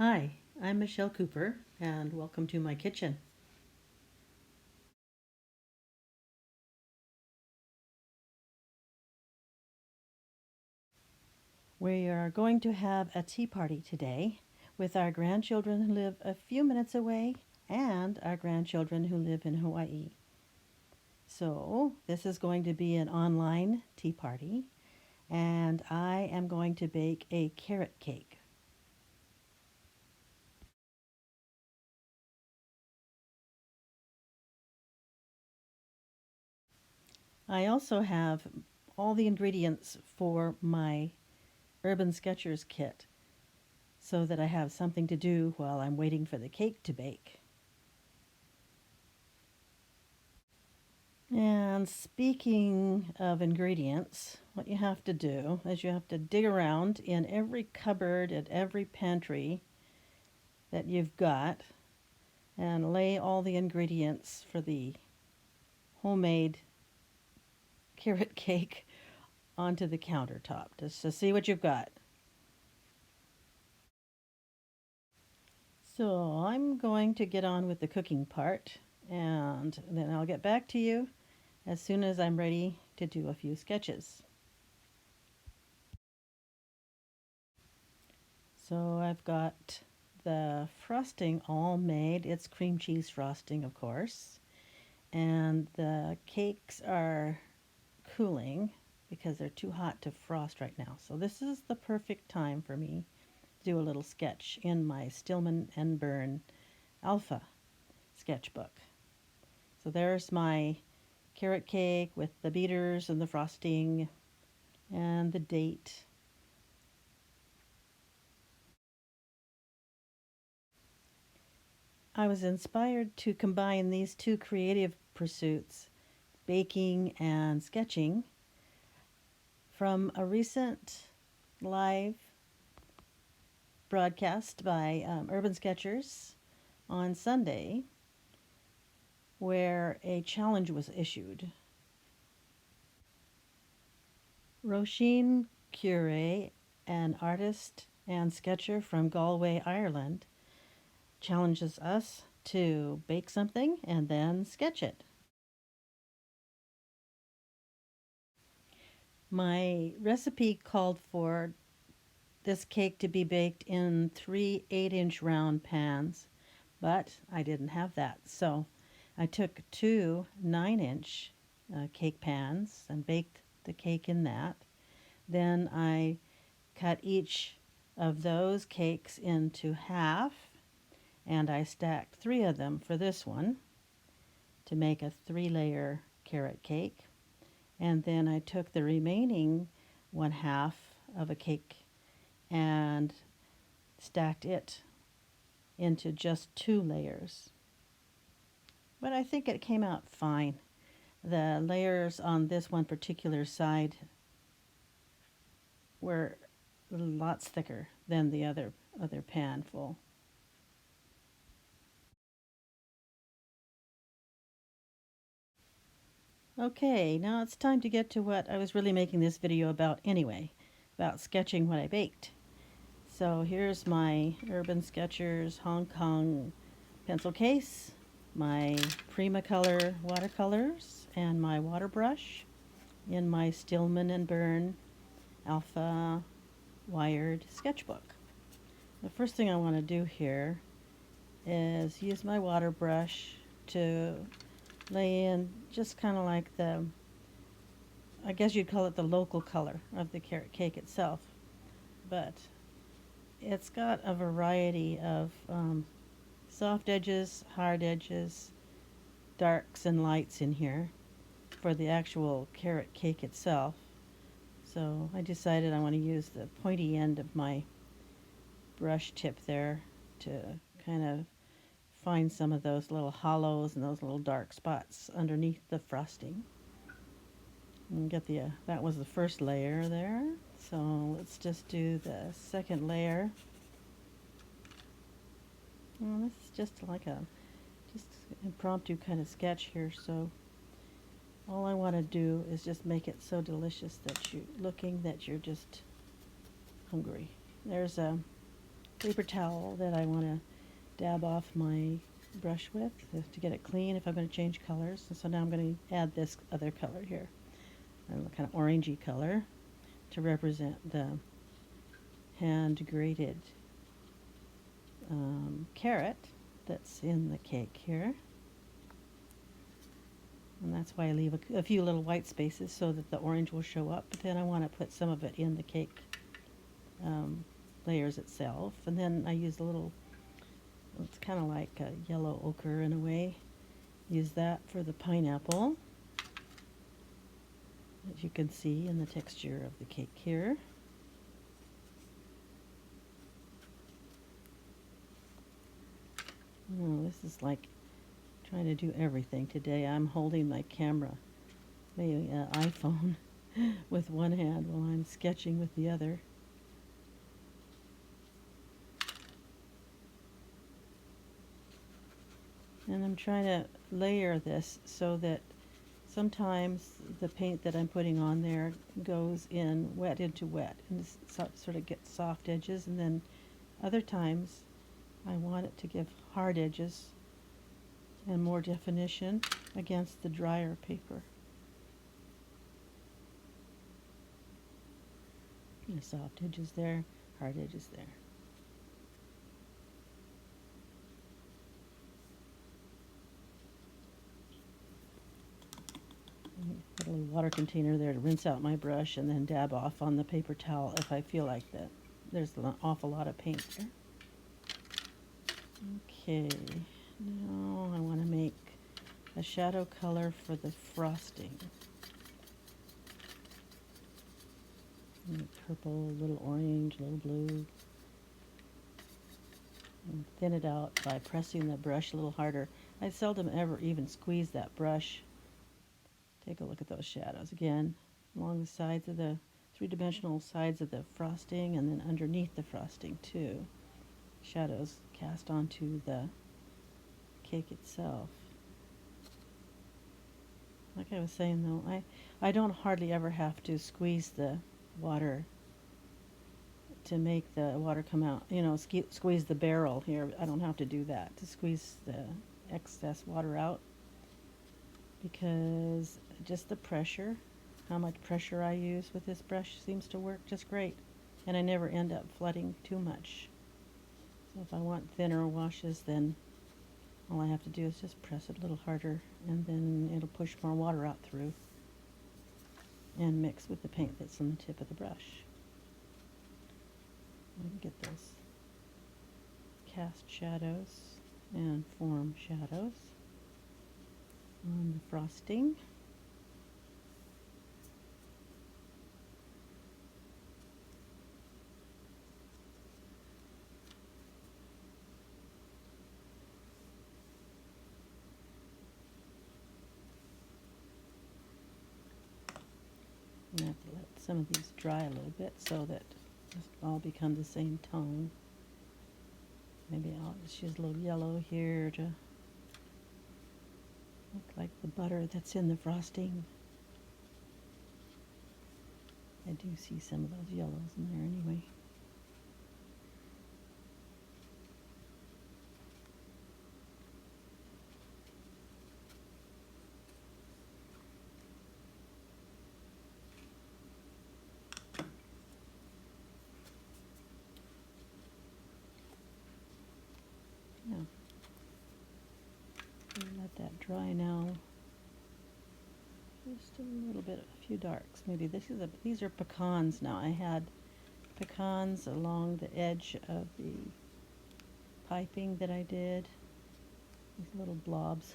Hi, I'm Michelle Cooper, and welcome to my kitchen. We are going to have a tea party today with our grandchildren who live a few minutes away and our grandchildren who live in Hawaii. So, this is going to be an online tea party, and I am going to bake a carrot cake. I also have all the ingredients for my Urban Sketchers kit so that I have something to do while I'm waiting for the cake to bake. And speaking of ingredients, what you have to do is you have to dig around in every cupboard and every pantry that you've got and lay all the ingredients for the homemade carrot cake onto the countertop just to see what you've got. So I'm going to get on with the cooking part, and then I'll get back to you as soon as I'm ready to do a few sketches. So I've got the frosting all made. It's cream cheese frosting, of course. And the cakes are cooling because they're too hot to frost right now. So this is the perfect time for me to do a little sketch in my Stillman Birn Alpha sketchbook. So there's my carrot cake with the beaters and the frosting and the date. I was inspired to combine these two creative pursuits, baking and sketching, from a recent live broadcast by Urban Sketchers on Sunday, where a challenge was issued. Roisin Cure, an artist and sketcher from Galway, Ireland, challenges us to bake something and then sketch it. My recipe called for this cake to be baked in three 8-inch round pans, but I didn't have that. So I took two 9-inch cake pans and baked the cake in that. Then I cut each of those cakes into half, and I stacked three of them for this one to make a 3-layer carrot cake. And then I took the remaining one half of a cake and stacked it into just 2 layers. But I think it came out fine. The layers on this one particular side were lots thicker than the other pan full. Okay, now it's time to get to what I was really making this video about anyway, about sketching what I baked. So here's my Urban Sketchers Hong Kong pencil case, my Prima Color watercolors, and my water brush in my Stillman Birn Alpha wired sketchbook. The first thing I want to do here is use my water brush to lay in just kind of like I guess you'd call it the local color of the carrot cake itself. But it's got a variety of soft edges, hard edges, darks and lights in here for the actual carrot cake itself. So I decided I want to use the pointy end of my brush tip there to kind of find some of those little hollows and those little dark spots underneath the frosting. And get that was the first layer there. So let's just do the second layer. Well, this is just like just impromptu kind of sketch here, so all I want to do is just make it so delicious that you're just hungry. There's paper towel that I want to dab off my brush with to get it clean if I'm going to change colors. And so now I'm going to add this other color here, a kind of orangey color to represent the hand grated carrot that's in the cake here. And that's why I leave a few little white spaces so that the orange will show up. But then I want to put some of it in the cake layers itself. And then I use a little, it's kind of like a yellow ochre in a way. Use that for the pineapple, as you can see in the texture of the cake here. Oh, this is like trying to do everything today. I'm holding my camera, maybe an iPhone, with one hand while I'm sketching with the other. And I'm trying to layer this so that sometimes the paint that I'm putting on there goes in wet into wet and sort of gets soft edges, and then other times I want it to give hard edges and more definition against the drier paper. And soft edges there, hard edges there. Put a little water container there to rinse out my brush and then dab off on the paper towel if I feel like that there's an awful lot of paint there. Okay, now I want to make a shadow color for the frosting. Purple, a little orange, a little blue. And thin it out by pressing the brush a little harder. I seldom ever even squeeze that brush. Take a look at those shadows again, along the sides of the three-dimensional sides of the frosting, and then underneath the frosting too. Shadows cast onto the cake itself. Like I was saying though, I don't hardly ever have to squeeze the water to make the water come out, you know, squeeze the barrel here. I don't have to do that to squeeze the excess water out, because just the pressure, how much pressure I use with this brush seems to work just great, and I never end up flooding too much. So if I want thinner washes, then all I have to do is just press it a little harder, and then it'll push more water out through and mix with the paint that's on the tip of the brush. I can get those cast shadows and form shadows on the frosting. I have to let some of these dry a little bit so that it all become the same tone. Maybe I'll just use a little yellow here to look like the butter that's in the frosting. I do see some of those yellows in there anyway. Yeah. Let that dry now. Just a little bit, a few darks. Maybe these are pecans now. I had pecans along the edge of the piping that I did. These little blobs.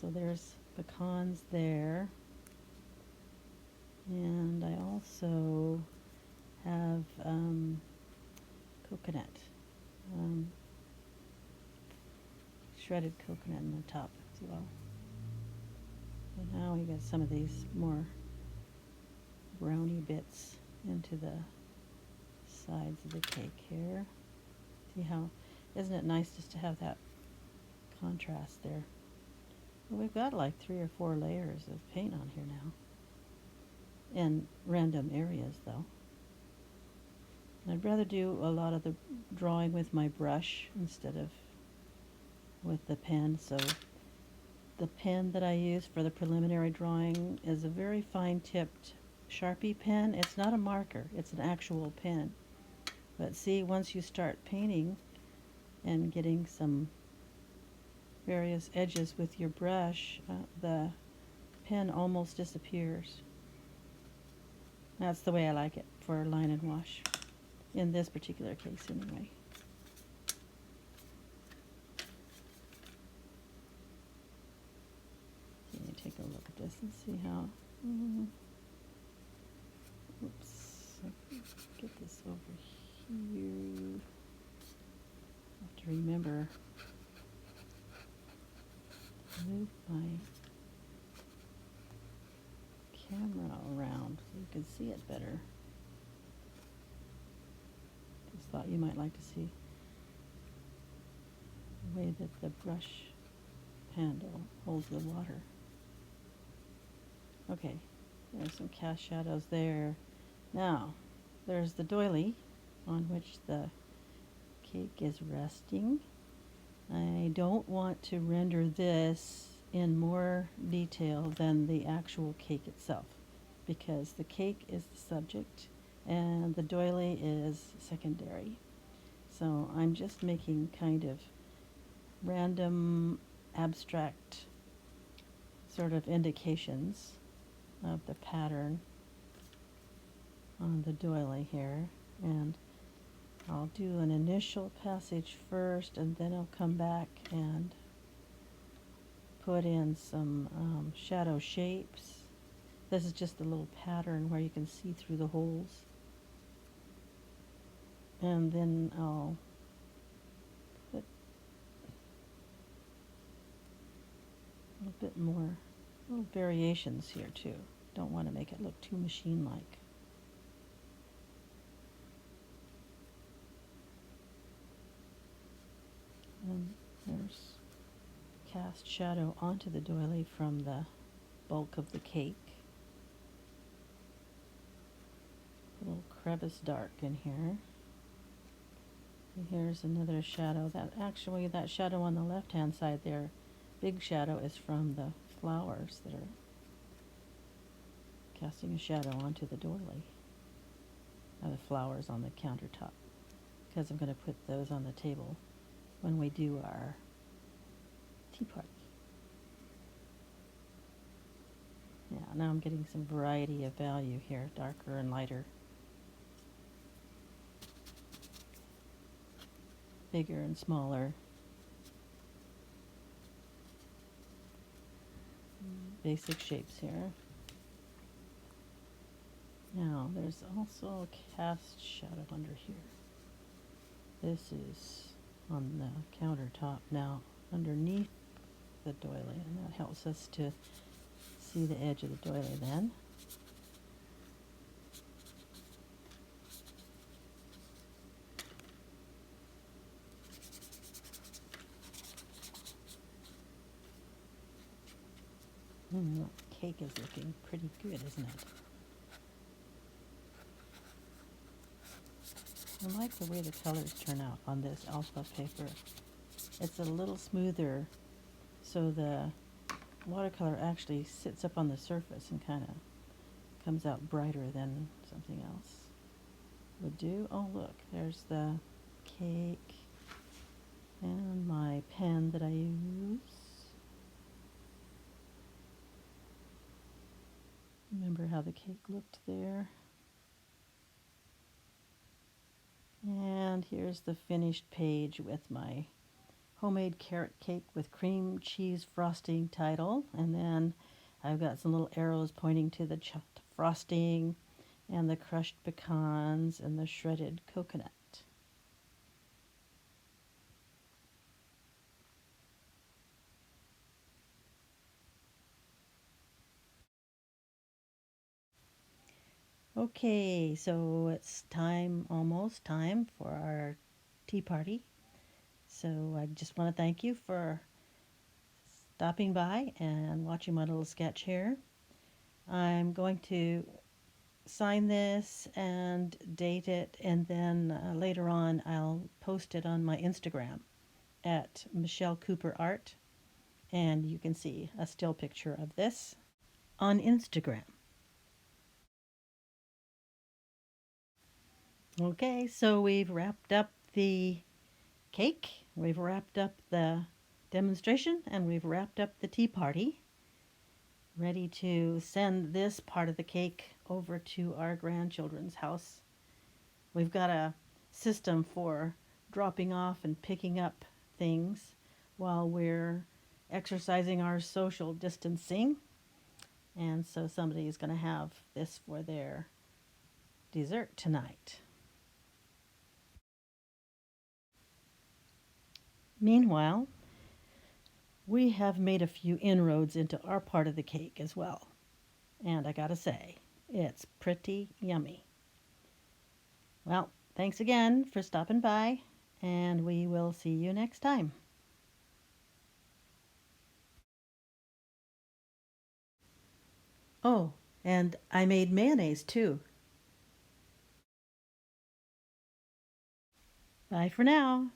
So there's pecans there. And I also have coconut. Shredded coconut in the top as well. And now we got some of these more brownie bits into the sides of the cake here. See how, isn't it nice just to have that contrast there? Well, we've got like 3 or 4 layers of paint on here now. In random areas though. I'd rather do a lot of the drawing with my brush instead of with the pen, so the pen that I use for the preliminary drawing is a very fine-tipped Sharpie pen. It's not a marker, it's an actual pen. But see, once you start painting and getting some various edges with your brush, the pen almost disappears. That's the way I like it for line and wash, in this particular case anyway. Let me take a look at this and see how. Oops, get this over here. I have to remember to move my camera around so you can see it better. Just thought you might like to see the way that the brush handle holds the water. Okay, there's some cast shadows there. Now, there's the doily on which the cake is resting. I don't want to render this in more detail than the actual cake itself, because the cake is the subject and the doily is secondary. So I'm just making kind of random abstract sort of indications of the pattern on the doily here, and I'll do an initial passage first and then I'll come back and put in some shadow shapes. This is just a little pattern where you can see through the holes, and then I'll put a bit more little variations here too. Don't want to make it look too machine-like. And there's cast shadow onto the doily from the bulk of the cake. A little crevice dark in here. And here's another shadow. That shadow on the left-hand side there, big shadow, is from the flowers that are casting a shadow onto the doily. The flowers on the countertop, because I'm going to put those on the table when we do our tea party. Yeah, now I'm getting some variety of value here, darker and lighter, bigger and smaller, basic shapes here. Now there's also a cast shadow under here. This is on the countertop now underneath the doily, and that helps us to see the edge of the doily then. The cake is looking pretty good, isn't it? I like the way the colors turn out on this alpha paper. It's a little smoother, so the watercolor actually sits up on the surface and kind of comes out brighter than something else would do. Oh look, there's the cake and my pen that I use. Remember how the cake looked there? And here's the finished page with my homemade carrot cake with cream cheese frosting title, and then I've got some little arrows pointing to the frosting and the crushed pecans and the shredded coconut. Okay, so it's almost time for our tea party. So I just want to thank you for stopping by and watching my little sketch here. I'm going to sign this and date it, and then later on I'll post it on my Instagram at Michelle Cooper Art, and you can see a still picture of this on Instagram. Okay, so we've wrapped up the cake, we've wrapped up the demonstration, and we've wrapped up the tea party. Ready to send this part of the cake over to our grandchildren's house. We've got a system for dropping off and picking up things while we're exercising our social distancing. And so somebody is going to have this for their dessert tonight. Meanwhile, we have made a few inroads into our part of the cake as well. And I gotta say, it's pretty yummy. Well, thanks again for stopping by, and we will see you next time. Oh, and I made mayonnaise too. Bye for now.